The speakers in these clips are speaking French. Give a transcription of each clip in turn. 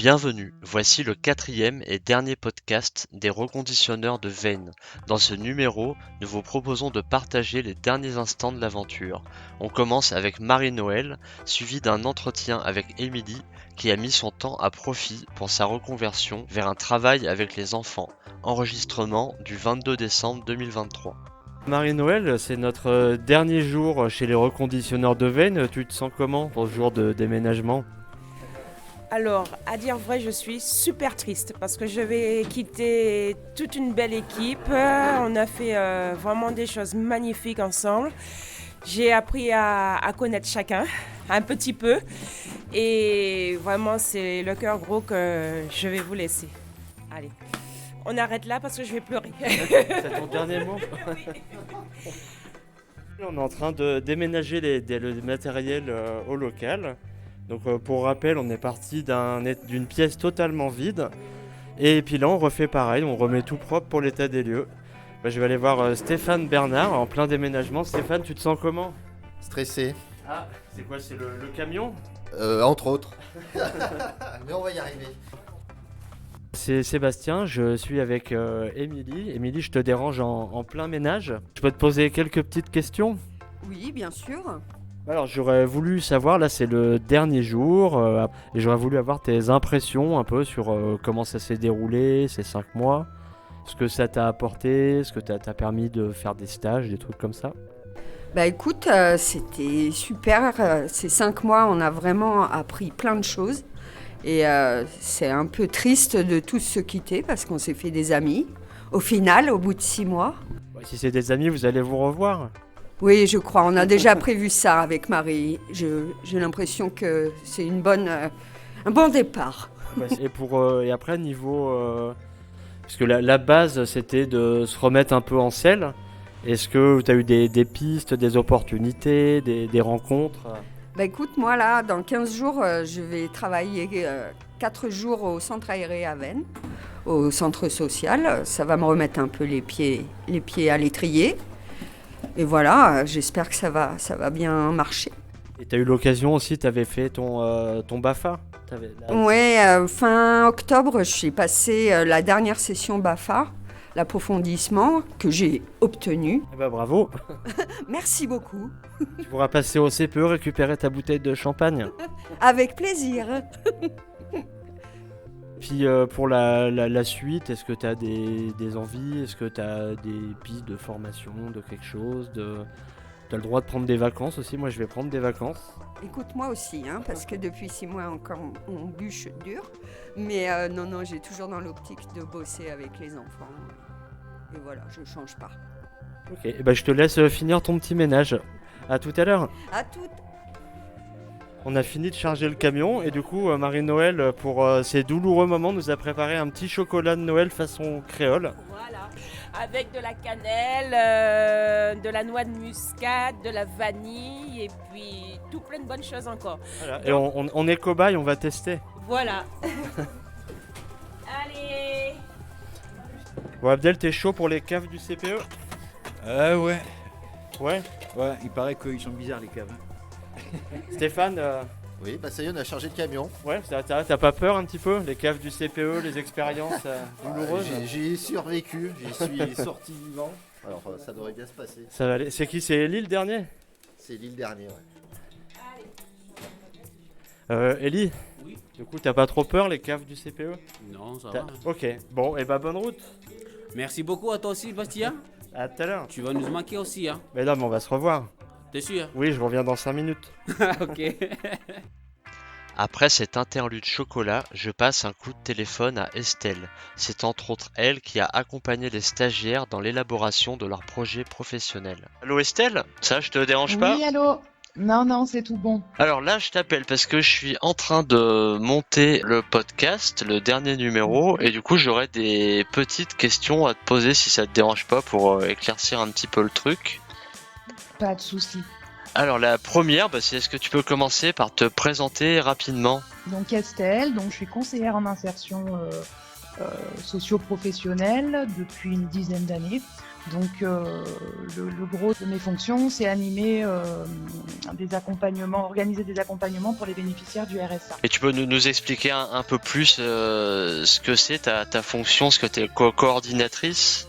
Bienvenue, voici le 4e et dernier podcast des reconditionneurs de Veynes. Dans ce numéro, nous vous proposons de partager les derniers instants de l'aventure. On commence avec Marie-Noël, suivi d'un entretien avec Émilie, qui a mis son temps à profit pour sa reconversion vers un travail avec les enfants. Enregistrement du 22 décembre 2023. Marie-Noël, c'est notre dernier jour chez les reconditionneurs de Veynes. Tu te sens comment pour ce jour de déménagement ? Alors, à dire vrai, je suis super triste parce que je vais quitter toute une belle équipe. On a fait vraiment des choses magnifiques ensemble. J'ai appris à connaître chacun, un petit peu. Et vraiment, c'est le cœur gros que je vais vous laisser. Allez, on arrête là parce que je vais pleurer. C'est ton dernier mot ? On est en train de déménager le matériel au local. Donc pour rappel, on est parti d'une pièce totalement vide. Et puis là, on refait pareil, on remet tout propre pour l'état des lieux. Je vais aller voir Stéphane Bernard en plein déménagement. Stéphane, tu te sens comment ? Stressé. Ah, c'est quoi, c'est le camion ? Entre autres. Mais on va y arriver. C'est Sébastien, je suis avec Émilie. Émilie, je te dérange en plein ménage. Je peux te poser quelques petites questions ? Oui, bien sûr. Alors j'aurais voulu savoir, là c'est le dernier jour, et j'aurais voulu avoir tes impressions un peu sur comment ça s'est déroulé ces 5 mois, ce que ça t'a apporté, ce que t'a permis de faire des stages, des trucs comme ça. Bah écoute, c'était super. Ces 5 mois, on a vraiment appris plein de choses. Et c'est un peu triste de tous se quitter parce qu'on s'est fait des amis. Au final, au bout de 6 mois. Si c'est des amis, vous allez vous revoir ? Oui, je crois. On a déjà prévu ça avec Marie. J'ai l'impression que c'est un bon départ. Et après, niveau... parce que la base, c'était de se remettre un peu en selle. Est-ce que tu as eu des pistes, des opportunités, des rencontres ? Bah écoute, moi là, dans 15 jours, je vais travailler 4 jours au centre aéré à Veynes, au centre social. Ça va me remettre un peu les pieds à l'étrier. Et voilà, j'espère que ça va bien marcher. Et tu as eu l'occasion aussi, tu avais fait ton BAFA ? Oui, fin octobre, je suis passé la dernière session BAFA, l'approfondissement, que j'ai obtenu. Eh ben, bravo. Merci beaucoup. Tu pourras passer au CPE récupérer ta bouteille de champagne. Avec plaisir. Puis pour la suite, est-ce que tu as des envies ? Est-ce que tu as des pistes de formation, de quelque chose ? Tu as le droit de prendre des vacances aussi. Moi, je vais prendre des vacances. Écoute, moi aussi, parce que depuis 6 mois encore, on bûche dur. Mais non, j'ai toujours dans l'optique de bosser avec les enfants. Et voilà, je ne change pas. Ok, et je te laisse finir ton petit ménage. À tout à l'heure. À toutes. On a fini de charger le camion et du coup Marie-Noël pour ces douloureux moments nous a préparé un petit chocolat de Noël façon créole. Voilà, avec de la cannelle, de la noix de muscade, de la vanille et puis tout plein de bonnes choses encore. Voilà. Et on est cobaye, on va tester. Voilà. Allez. Bon Abdel, t'es chaud pour les caves du CPE ? Ouais. Ouais. Ouais, il paraît qu'ils sont bizarres les caves. Stéphane, Oui, ça y est, on a chargé le camion. ouais, t'as pas peur un petit peu ? Les caves du CPE, les expériences douloureuses ? J'ai survécu, j'y suis sorti vivant. Alors ça devrait bien se passer. Ça va aller. C'est qui ? C'est Ellie le dernier ? C'est l'île dernier, Ellie ? Oui. Du coup, t'as pas trop peur les caves du CPE ? Non, ça va. Ok, bon, et bonne route. Merci beaucoup à toi aussi, Bastien. À tout à l'heure. Tu vas nous manquer aussi, hein. Mais non, mais on va se revoir. T'es sûr? Oui, je reviens dans 5 minutes. Ok. Après cet interlude chocolat, je passe un coup de téléphone à Estelle. C'est entre autres elle qui a accompagné les stagiaires dans l'élaboration de leur projet professionnel. Allô Estelle ? Ça, je te dérange pas ? Oui, allô? Non, c'est tout bon. Alors là, je t'appelle parce que je suis en train de monter le podcast, le dernier numéro, et du coup, j'aurais des petites questions à te poser si ça te dérange pas pour éclaircir un petit peu le truc. Pas de souci. Alors la première, c'est est-ce que tu peux commencer par te présenter rapidement ? Donc Estelle, je suis conseillère en insertion socio-professionnelle depuis une dizaine d'années. Donc le gros de mes fonctions, c'est animer des accompagnements, organiser des accompagnements pour les bénéficiaires du RSA. Et tu peux nous expliquer un peu plus ce que c'est ta fonction, ce que tu es coordinatrice?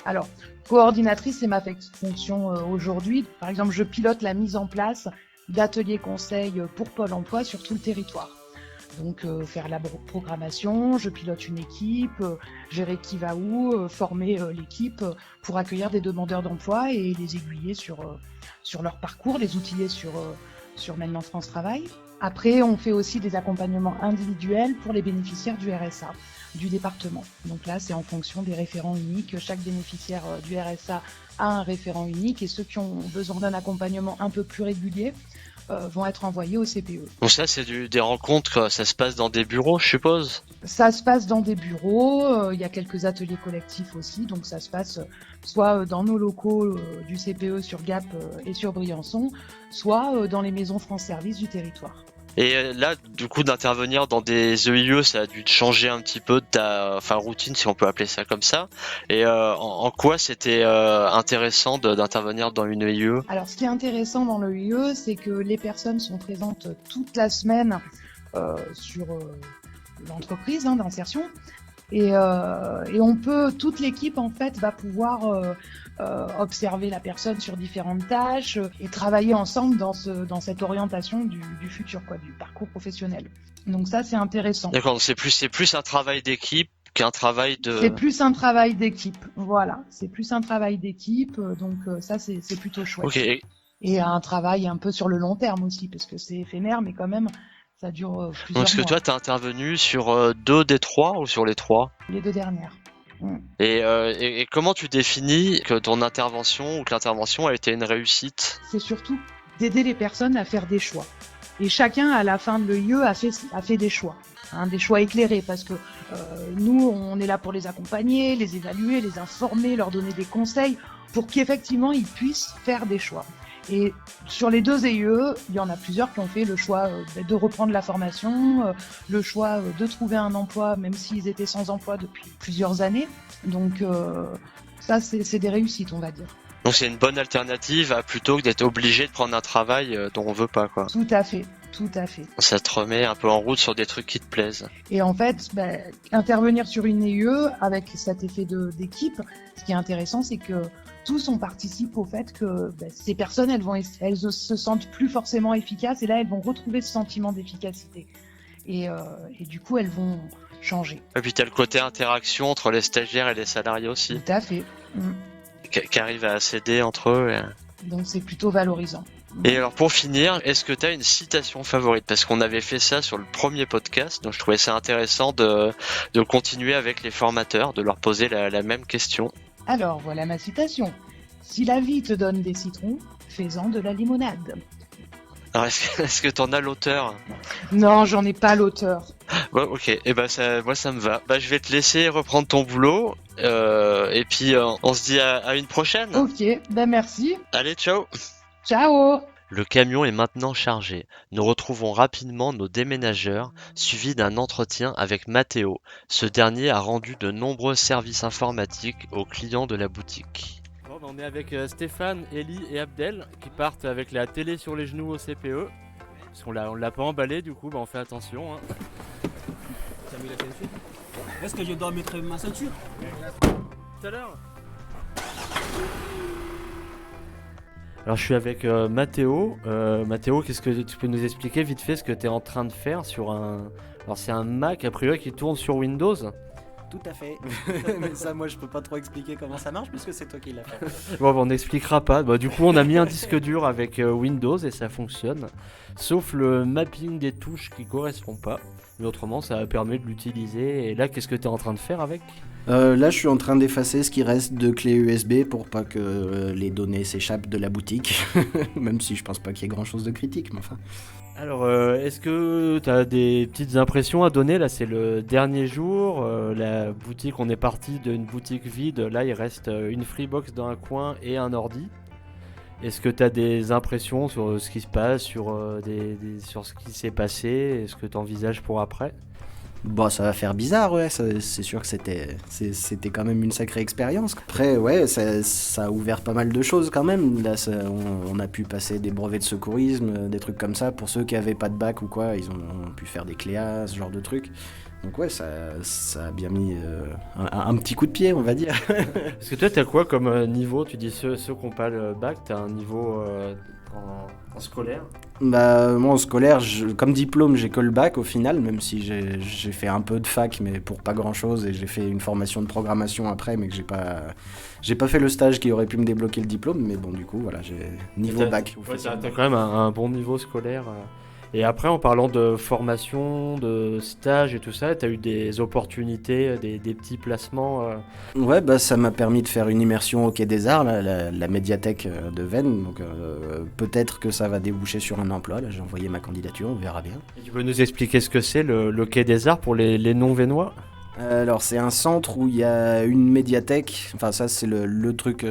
Alors, coordinatrice, c'est ma fonction aujourd'hui. Par exemple, je pilote la mise en place d'ateliers conseils pour Pôle emploi sur tout le territoire. Donc faire la programmation, je pilote une équipe, gérer qui va où, former l'équipe pour accueillir des demandeurs d'emploi et les aiguiller sur leur parcours, les outiller sur Maintenant France Travail. Après, on fait aussi des accompagnements individuels pour les bénéficiaires du RSA du département. Donc là, c'est en fonction des référents uniques. Chaque bénéficiaire du RSA a un référent unique et ceux qui ont besoin d'un accompagnement un peu plus régulier vont être envoyés au CPE. Donc ça, c'est des rencontres, ça se passe dans des bureaux, je suppose? Ça se passe dans des bureaux, il y a quelques ateliers collectifs aussi, donc ça se passe soit dans nos locaux du CPE sur Gap et sur Briançon, soit dans les maisons France Service du territoire. Et là, du coup, d'intervenir dans des EIE, ça a dû te changer un petit peu de ta routine, si on peut appeler ça comme ça. Et en quoi c'était intéressant d'intervenir dans une EIE? Alors, ce qui est intéressant dans le EIE, c'est que les personnes sont présentes toute la semaine sur l'entreprise d'insertion. Et toute l'équipe en fait va pouvoir observer la personne sur différentes tâches et travailler ensemble dans cette orientation du futur, quoi, du parcours professionnel. Donc ça, c'est intéressant. D'accord, donc c'est plus un travail d'équipe qu'un travail de... C'est plus un travail d'équipe, voilà. C'est plus un travail d'équipe, donc ça, c'est plutôt chouette. Ok. Et un travail un peu sur le long terme aussi, parce que c'est éphémère, mais quand même, ça dure plusieurs mois. Donc est-ce que toi, t'as intervenu sur 2 des 3 ou sur les 3? Les 2 dernières. Et comment tu définis que ton intervention ou que l'intervention a été une réussite? C'est surtout d'aider les personnes à faire des choix. Et chacun, à la fin de l'EIE, a fait des choix. Des choix éclairés, parce que nous, on est là pour les accompagner, les évaluer, les informer, leur donner des conseils, pour qu'effectivement, ils puissent faire des choix. Et sur les 2 EIE, il y en a plusieurs qui ont fait le choix de reprendre la formation, le choix de trouver un emploi, même s'ils étaient sans emploi depuis plusieurs années. Donc ça, c'est des réussites, on va dire. Donc c'est une bonne alternative à plutôt que d'être obligé de prendre un travail dont on veut pas, quoi. Tout à fait, tout à fait. Ça te remet un peu en route sur des trucs qui te plaisent. Et en fait, intervenir sur une EIE avec cet effet d'équipe, ce qui est intéressant, c'est que tous on participe au fait que ces personnes, elles se sentent plus forcément efficaces et là, elles vont retrouver ce sentiment d'efficacité. Et du coup, elles vont changer. Et puis t'as le côté interaction entre les stagiaires et les salariés aussi. Tout à fait. Qui arrivent à s'aider entre eux. Donc c'est plutôt valorisant. Et alors pour finir, est-ce que tu as une citation favorite? Parce qu'on avait fait ça sur le premier podcast, donc je trouvais ça intéressant de continuer avec les formateurs, de leur poser la même question. Alors voilà ma citation. Si la vie te donne des citrons, fais-en de la limonade. Alors est-ce que t'en as l'auteur? Non, j'en ai pas l'auteur. Ouais, ok, et moi ça me va. Je vais te laisser reprendre ton boulot, et puis on se dit à une prochaine. Ok, merci. Allez, ciao. Ciao. Le camion est maintenant chargé. Nous retrouvons rapidement nos déménageurs, suivis d'un entretien avec Mathéo. Ce dernier a rendu de nombreux services informatiques aux clients de la boutique. Bon, on est avec Stéphane, Ellie et Abdel qui partent avec la télé sur les genoux au CPE. Parce qu'on l'a pas emballé, du coup on fait attention. Tu as mis la ceinture? Est-ce que je dois mettre ma ceinture? Tout à l'heure. Alors je suis avec Mathéo. Mathéo, qu'est-ce que tu peux nous expliquer vite fait ce que tu es en train de faire sur un... Alors c'est un Mac a priori qui tourne sur Windows? Tout à fait. Mais ça, moi, je peux pas trop expliquer comment ça marche puisque c'est toi qui l'as fait. Bon, on n'expliquera pas. Du coup, on a mis un disque dur avec Windows et ça fonctionne. Sauf le mapping des touches qui correspond pas. Mais autrement, ça permet de l'utiliser. Et là, qu'est-ce que tu es en train de faire avec? Là, je suis en train d'effacer ce qui reste de clés USB pour pas que les données s'échappent de la boutique. Même si je pense pas qu'il y ait grand-chose de critique, mais enfin... Alors, est-ce que tu as des petites impressions à donner? Là, c'est le dernier jour. La boutique, on est parti d'une boutique vide. Là, il reste une Freebox dans un coin et un ordi. Est-ce que tu as des impressions sur ce qui se passe, sur ce qui s'est passé? Est-ce que tu envisages pour après? Bon, ça va faire bizarre, ouais, c'est sûr que c'était quand même une sacrée expérience. Après, ouais, ça a ouvert pas mal de choses quand même. Là, on a pu passer des brevets de secourisme, des trucs comme ça. Pour ceux qui avaient pas de bac ou quoi, ils ont pu faire des cléas, ce genre de trucs. Donc ouais, ça a bien mis un petit coup de pied, on va dire. Parce que toi, t'as quoi comme niveau? Tu dis ceux qui n'ont pas le bac, t'as un niveau en scolaire? Bah, moi en scolaire, comme diplôme, j'ai que le bac au final, même si j'ai fait un peu de fac, mais pour pas grand chose, et j'ai fait une formation de programmation après, mais que j'ai pas fait le stage qui aurait pu me débloquer le diplôme, mais bon, du coup, voilà, j'ai niveau bac. Ouais, t'as quand même un bon niveau scolaire. Et après, en parlant de formation, de stage et tout ça, t'as eu des opportunités, des petits placements Ouais, bah ça m'a permis de faire une immersion au Quai des Arts, là, la médiathèque de Veynes, donc peut-être que ça va déboucher sur un emploi, là j'ai envoyé ma candidature, on verra bien. Et tu peux nous expliquer ce que c'est le Quai des Arts pour les non-vénois? Alors c'est un centre où il y a une médiathèque, enfin ça c'est le truc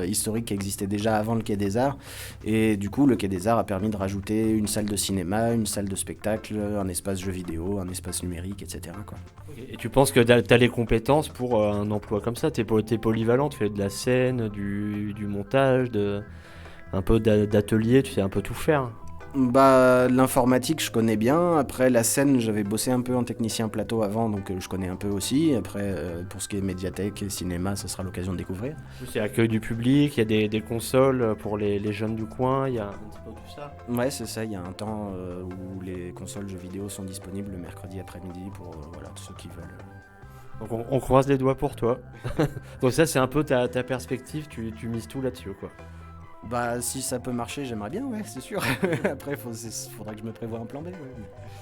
historique qui existait déjà avant le Quai des Arts, et du coup le Quai des Arts a permis de rajouter une salle de cinéma, une salle de spectacle, un espace jeux vidéo, un espace numérique, etc. quoi. Et tu penses que t'as les compétences pour un emploi comme ça? T'es polyvalent, tu fais de la scène, du montage, un peu d'atelier, tu sais un peu tout faire. Bah l'informatique je connais bien, après la scène j'avais bossé un peu en technicien plateau avant, donc je connais un peu aussi, après pour ce qui est médiathèque et cinéma ça sera l'occasion de découvrir. C'est accueil du public, il y a des consoles pour les jeunes du coin, il y a un petit peu tout ça. Ouais c'est ça, il y a un temps où les consoles jeux vidéo sont disponibles le mercredi après-midi pour voilà, tous ceux qui veulent. Donc on croise les doigts pour toi. Donc ça c'est un peu ta perspective, tu mises tout là-dessus quoi. Bah si ça peut marcher j'aimerais bien, ouais c'est sûr. Après faudra que je me prévoie un plan B. Ouais.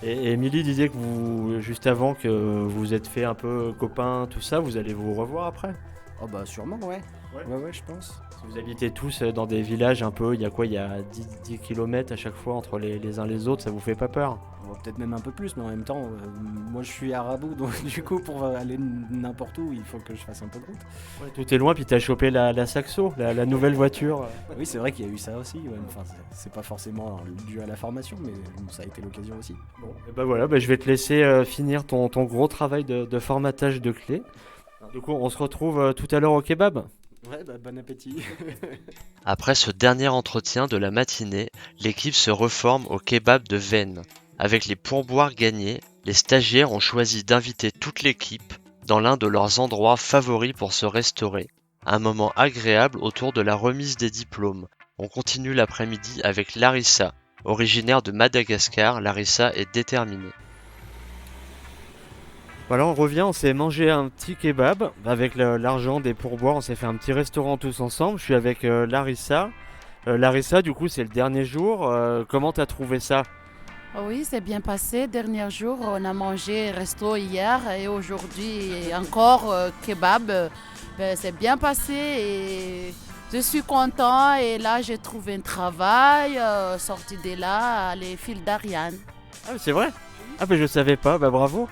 Et Émilie disait que vous, juste avant que vous vous êtes fait un peu copains, tout ça, vous allez vous revoir après? Oh bah sûrement ouais. Ouais je pense. Vous habitez tous dans des villages un peu, il y a 10 km à chaque fois entre les uns les autres, ça vous fait pas peur? Peut-être même un peu plus, mais en même temps, moi je suis à Raboud, donc du coup pour aller n'importe où, il faut que je fasse un peu de route. Ouais, tout est loin, puis t'as chopé la Saxo, la nouvelle voiture. Oui, c'est vrai qu'il y a eu ça aussi, ouais. Enfin, c'est pas forcément dû à la formation, mais ça a été l'occasion aussi. Bon, et bah voilà, je vais te laisser finir ton gros travail de formatage de clés. Du coup, on se retrouve tout à l'heure au kebab. Ouais, bah bon appétit. Après ce dernier entretien de la matinée, l'équipe se reforme au kebab de Veynes. Avec les pourboires gagnés, les stagiaires ont choisi d'inviter toute l'équipe dans l'un de leurs endroits favoris pour se restaurer. Un moment agréable autour de la remise des diplômes. On continue l'après-midi avec Larissa. Originaire de Madagascar, Larissa est déterminée. Voilà, on revient, on s'est mangé un petit kebab avec l'argent des pourboires, on s'est fait un petit restaurant tous ensemble. Je suis avec Larissa. Larissa, du coup, c'est le dernier jour. Comment t'as trouvé ça? Oui, c'est bien passé. Dernier jour, on a mangé resto hier et aujourd'hui encore kebab. C'est bien passé et je suis content. Et là, j'ai trouvé un travail, sorti de là, les fils d'Ariane. Ah, c'est vrai? Ah, je savais pas, bravo.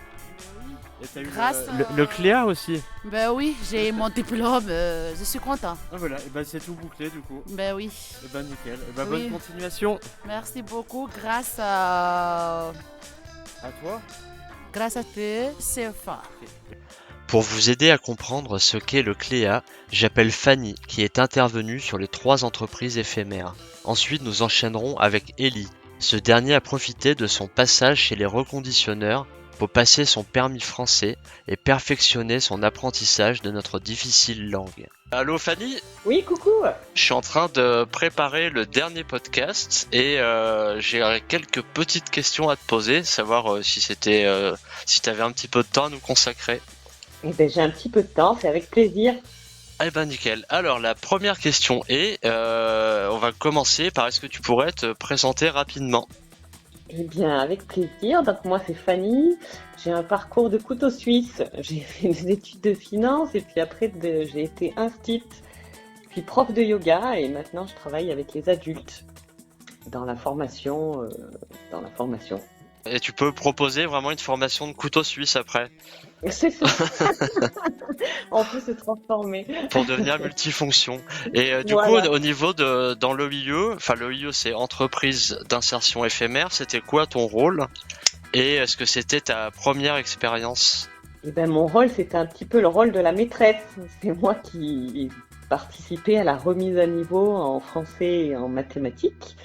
Et t'as eu Grâce le CLEA aussi? Ben oui, j'ai mon diplôme, je suis content. Ah voilà, et c'est tout bouclé du coup. Ben oui. Et nickel, et Oui. bonne continuation. Merci beaucoup, grâce à toi. Grâce à toi, c'est fort. Pour vous aider à comprendre ce qu'est le CLEA, j'appelle Fanny qui est intervenue sur les 3 entreprises éphémères. Ensuite nous enchaînerons avec Ellie. Ce dernier a profité de son passage chez les reconditionneurs pour passer son permis français et perfectionner son apprentissage de notre difficile langue. Allô Fanny? Oui, coucou. Je suis en train de préparer le dernier podcast et j'ai quelques petites questions à te poser, savoir si t'avais un petit peu de temps à nous consacrer. Eh ben, j'ai un petit peu de temps, c'est avec plaisir. Eh ben nickel. Alors la première question est, on va commencer par est-ce que tu pourrais te présenter rapidement? Eh bien, avec plaisir. Donc moi, c'est Fanny. J'ai un parcours de couteau suisse. J'ai fait des études de finance et puis après, j'ai été instite, puis prof de yoga et maintenant, je travaille avec les adultes dans la formation. Et tu peux proposer vraiment une formation de couteau suisse après? C'est ça. On peut se transformer. Pour devenir multifonction. Et du Voilà. coup, au niveau dans l'OIE, enfin l'OIE c'est entreprise d'insertion éphémère, c'était quoi ton rôle? Et est-ce que c'était ta première expérience? Et ben mon rôle, c'était un petit peu le rôle de la maîtresse. C'est moi qui participais à la remise à niveau en français et en mathématiques.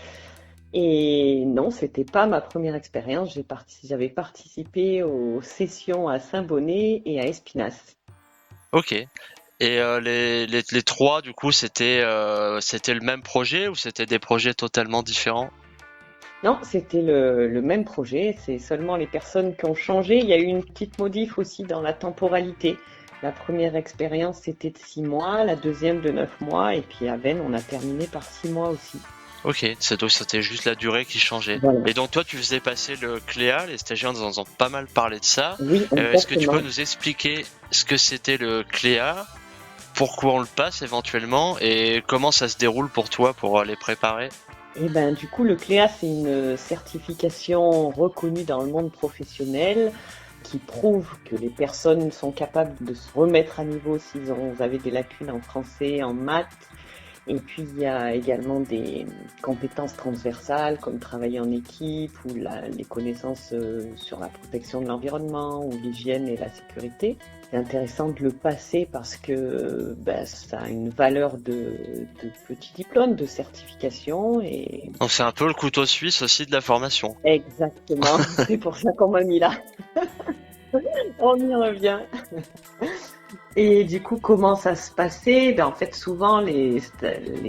Et non, c'était pas ma première expérience. J'avais participé aux sessions à Saint-Bonnet et à Espinasse. Ok. Et les trois, du coup, c'était le même projet ou c'était des projets totalement différents? Non, c'était le même projet, c'est seulement les personnes qui ont changé. Il y a eu une petite modif aussi dans la temporalité. La première expérience, c'était de 6 mois, la deuxième de 9 mois, et puis à Vennes, on a terminé par 6 mois aussi. Ok, donc c'était juste la durée qui changeait. Voilà. Et donc toi, tu faisais passer le Cléa, les stagiaires nous en ont pas mal parlé de ça. Oui, Est-ce que tu exactement. peux nous expliquer ce que c'était le Cléa, pourquoi on le passe éventuellement, et comment ça se déroule pour toi pour les préparer? Et ben, du coup, le CLEA, c'est une certification reconnue dans le monde professionnel qui prouve que les personnes sont capables de se remettre à niveau s'ils avaient des lacunes en français, en maths. Et puis, il y a également des compétences transversales comme travailler en équipe ou les connaissances sur la protection de l'environnement ou l'hygiène et la sécurité. C'est intéressant de le passer parce que ça a une valeur de petit diplôme, de certification. Et... Donc c'est un peu le couteau suisse aussi de la formation. Exactement, c'est pour ça qu'on m'a mis là. On y revient. Et du coup, comment ça se passait? En fait, souvent, les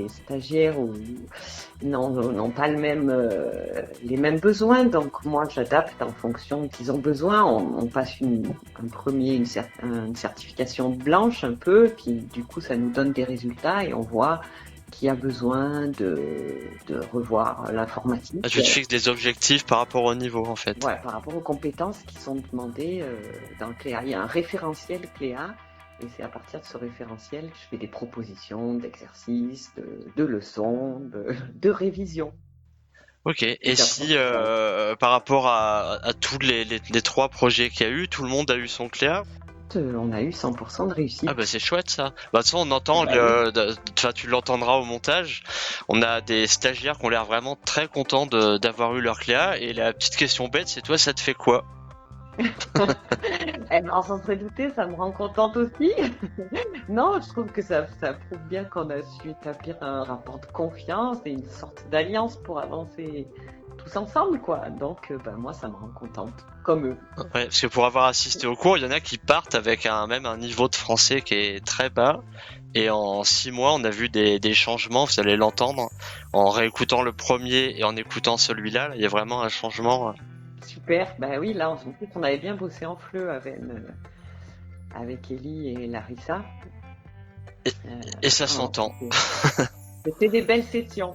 stagiaires n'ont pas les mêmes besoins. Donc, moi, j'adapte en fonction qu'ils ont besoin. On passe une certification blanche un peu, puis du coup, ça nous donne des résultats et on voit qui a besoin de revoir l'informatique. Ah, tu te fixes des objectifs par rapport au niveau, en fait. Ouais, par rapport aux compétences qui sont demandées dans le CLEA. Il y a un référentiel CLEA. Et c'est à partir de ce référentiel que je fais des propositions d'exercices, de leçons, de révisions. Ok, et si par rapport à tous les trois projets qu'il y a eu, tout le monde a eu son Cléa? On a eu 100% de réussite. Ah bah c'est chouette ça. Bah de toute façon on entend, tu l'entendras au montage, on a des stagiaires qui ont l'air vraiment très contents d'avoir eu leur Cléa, et la petite question bête, c'est toi, ça te fait quoi? Eh ben, sans se douter, ça me rend contente aussi. Non, je trouve que ça prouve bien qu'on a su établir un rapport de confiance et une sorte d'alliance pour avancer tous ensemble, quoi. Donc, moi, ça me rend contente, comme eux. Ouais, parce que pour avoir assisté au cours, il y en a qui partent avec même un niveau de français qui est très bas. Et en 6 mois, on a vu des changements, vous allez l'entendre, en réécoutant le premier et en écoutant celui-là. Là, il y a vraiment un changement. Super, oui, là, on avait bien bossé en fleu avec Ellie et Larissa. Et ça s'entend. C'était des belles sessions.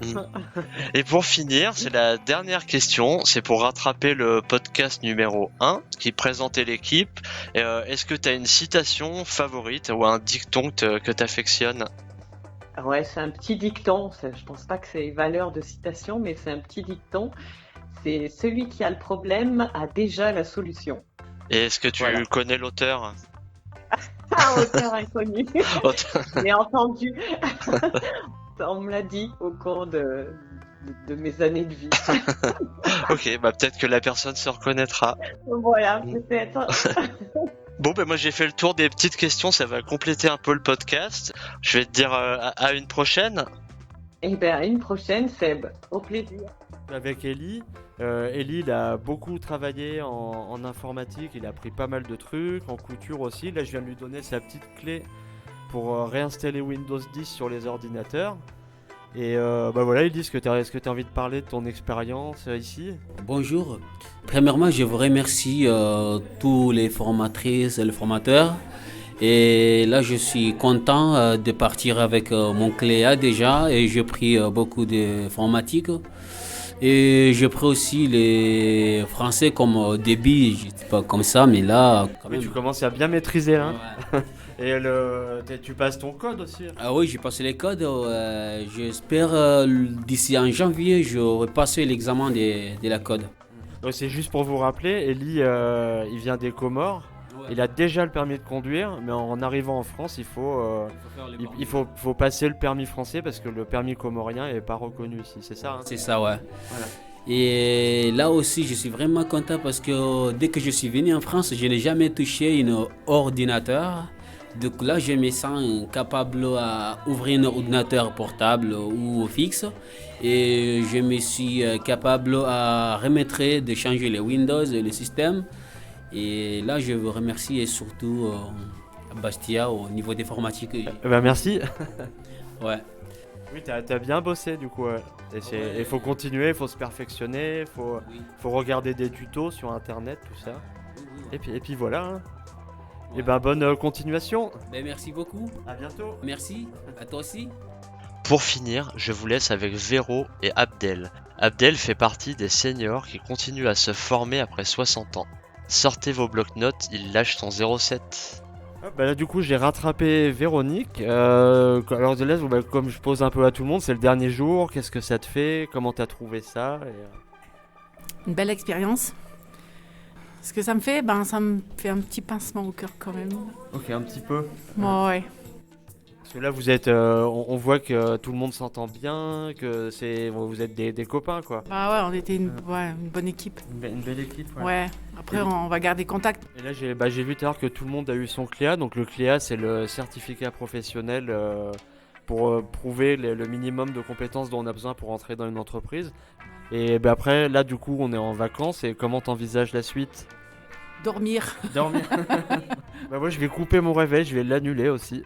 Et pour finir, c'est la dernière question, c'est pour rattraper le podcast numéro 1 qui présentait l'équipe. Est-ce que tu as une citation favorite ou un dicton que tu affectionnes? Ouais, c'est un petit dicton, je pense pas que c'est valeur de citation, mais c'est un petit dicton. C'est celui qui a le problème a déjà la solution. Et est-ce que tu connais l'auteur? Auteur inconnu. Je l'ai entendu. On me l'a dit au cours de mes années de vie. Ok, peut-être que la personne se reconnaîtra. Voilà, peut-être. Bon, moi j'ai fait le tour des petites questions, ça va compléter un peu le podcast. Je vais te dire à une prochaine. Eh bien, à une prochaine, Seb. Au plaisir. Avec Ellie. Ellie, il a beaucoup travaillé en informatique, il a appris pas mal de trucs, en couture aussi. Là, je viens de lui donner sa petite clé pour réinstaller Windows 10 sur les ordinateurs. Et voilà, Ellie, est-ce que tu as envie de parler de ton expérience ici? Bonjour. Premièrement, je vous remercie tous les formatrices et les formateurs. Et là, je suis content de partir avec mon Cléa déjà. Et j'ai pris beaucoup d'informatique. Et j'ai pris aussi les français comme au début, j'étais pas comme ça, mais là, quand même. Tu commences à bien maîtriser, hein. Ouais. Et tu passes ton code aussi? Ah oui, j'ai passé les codes. J'espère d'ici en janvier, j'aurai passé l'examen de la code. Donc c'est juste pour vous rappeler, Ellie, il vient des Comores. Ouais. Il a déjà le permis de conduire, mais en arrivant en France, il faut passer le permis français parce que le permis comorien n'est pas reconnu ici, c'est ça, hein? C'est ça, ouais. Voilà. Et là aussi, je suis vraiment content parce que dès que je suis venu en France, je n'ai jamais touché un ordinateur. Donc là, je me sens capable à ouvrir un ordinateur portable ou fixe. Et je me suis capable à remettre, de changer les Windows et le système. Et là, je veux remercier surtout Bastia au niveau d'informatique. Merci. Ouais. Oui, t'as bien bossé du coup. Il faut continuer, il faut se perfectionner, faut regarder des tutos sur internet, tout ça. Et puis voilà. Hein. Et bonne continuation. Merci beaucoup. À bientôt. Merci. À toi aussi. Pour finir, je vous laisse avec Véro et Abdel. Abdel fait partie des seniors qui continuent à se former après 60 ans. Sortez vos blocs-notes, il lâche son 07. Là, du coup, j'ai rattrapé Véronique. Alors, comme je pose un peu à tout le monde, c'est le dernier jour. Qu'est-ce que ça te fait? Comment t'as trouvé ça? Une belle expérience. Ce que ça me fait, ça me fait un petit pincement au cœur quand même. Ok, un petit peu. Ouais. Parce que là, vous êtes, on voit que tout le monde s'entend bien, que vous êtes des copains, quoi. Ouais, on était une bonne équipe. Une belle équipe, ouais. Ouais. Après, on va garder contact. Et là, j'ai vu tout à l'heure que tout le monde a eu son CLEA. Donc le CLEA, c'est le certificat professionnel pour prouver le minimum de compétences dont on a besoin pour entrer dans une entreprise. Et après, là, du coup, on est en vacances. Et comment t'envisages la suite? Dormir. Moi, je vais couper mon réveil, je vais l'annuler aussi.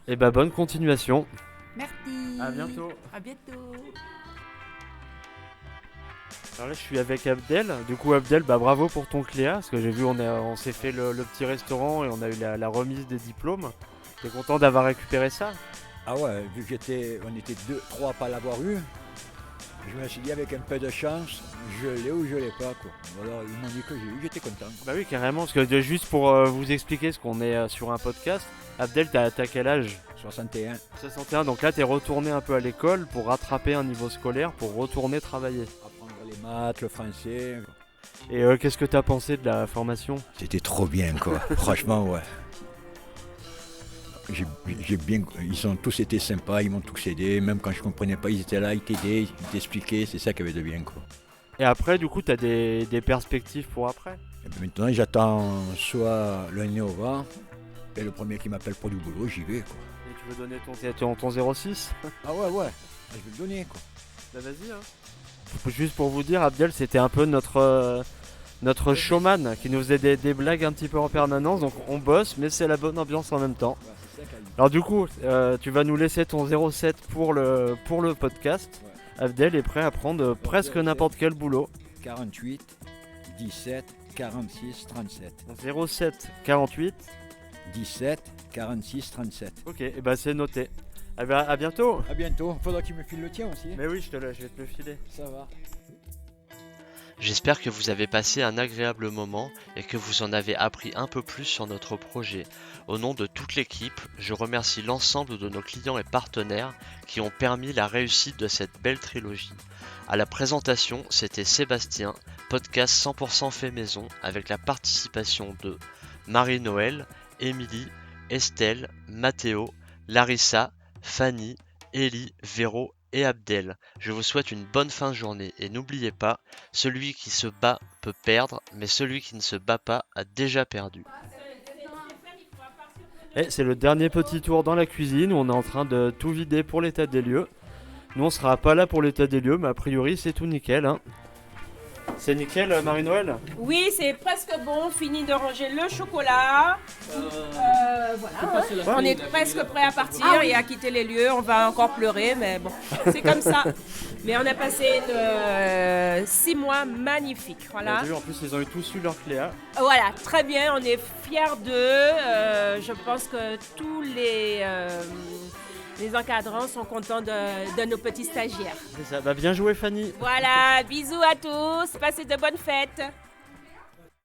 Et bonne continuation. Merci. À bientôt. À bientôt. Alors là, je suis avec Abdel. Du coup, Abdel, bravo pour ton CLEA. Parce que j'ai vu, on s'est fait le petit restaurant et on a eu la remise des diplômes. T'es content d'avoir récupéré ça? Ah ouais, vu qu'on était 2-3 à pas l'avoir eu, je me suis dit avec un peu de chance, je l'ai ou je l'ai pas, quoi. Alors ils m'ont dit que j'ai eu, j'étais content. Bah oui, carrément, parce que juste pour vous expliquer ce qu'on est sur un podcast, Abdel, t'as quel âge? 61. 61, donc là t'es retourné un peu à l'école pour rattraper un niveau scolaire, pour retourner travailler. Apprendre les maths, le français. Et qu'est-ce que t'as pensé de la formation? C'était trop bien, quoi. Franchement, ouais. Ils ont tous été sympas, ils m'ont tous aidé, même quand je comprenais pas, ils étaient là, ils t'aidaient, ils t'expliquaient, c'est ça qui avait de bien, quoi. Et après, du coup, t'as des perspectives pour après? Et maintenant, j'attends soit le Néova, et le premier qui m'appelle pour du boulot, j'y vais, quoi. Et tu veux donner ton 06? Ah ouais, je vais le donner, quoi. Bah vas-y, hein. Juste pour vous dire, Abdel, c'était un peu notre showman qui nous faisait des blagues un petit peu en permanence, donc on bosse, mais c'est la bonne ambiance en même temps. Alors du coup, tu vas nous laisser ton 07 pour le podcast. Ouais. Abdel est prêt à prendre presque n'importe quel boulot. 48, 17, 46, 37. 07, 48, 17, 46, 37. Ok, et c'est noté. À bientôt. À bientôt. Faudra que tu me files le tien aussi. Mais oui, je vais te le filer. Ça va. J'espère que vous avez passé un agréable moment et que vous en avez appris un peu plus sur notre projet. Au nom de toute l'équipe, je remercie l'ensemble de nos clients et partenaires qui ont permis la réussite de cette belle trilogie. À la présentation, c'était Sébastien, podcast 100% fait maison avec la participation de Marie-Noël, Émilie, Estelle, Mathéo, Larissa, Fanny, Ellie, Véro et Abdel. Je vous souhaite une bonne fin de journée et n'oubliez pas, celui qui se bat peut perdre, mais celui qui ne se bat pas a déjà perdu. Et c'est le dernier petit tour dans la cuisine où on est en train de tout vider pour l'état des lieux. Nous on sera pas là pour l'état des lieux, mais a priori c'est tout nickel, hein. C'est nickel, Marie-Noël? Oui, c'est presque bon. Fini de ranger le chocolat. Voilà. On est presque prêt à partir et à quitter les lieux. On va encore pleurer, mais bon, c'est comme ça. Mais on a passé 6 mois magnifiques. Voilà. En plus, ils ont eu tous eu leur CLEA. Voilà, très bien. On est fiers d'eux. Je pense que tous les encadrants sont contents de nos petits stagiaires. C'est ça. Bien joué, Fanny. Voilà, bisous à tous. Passez de bonnes fêtes.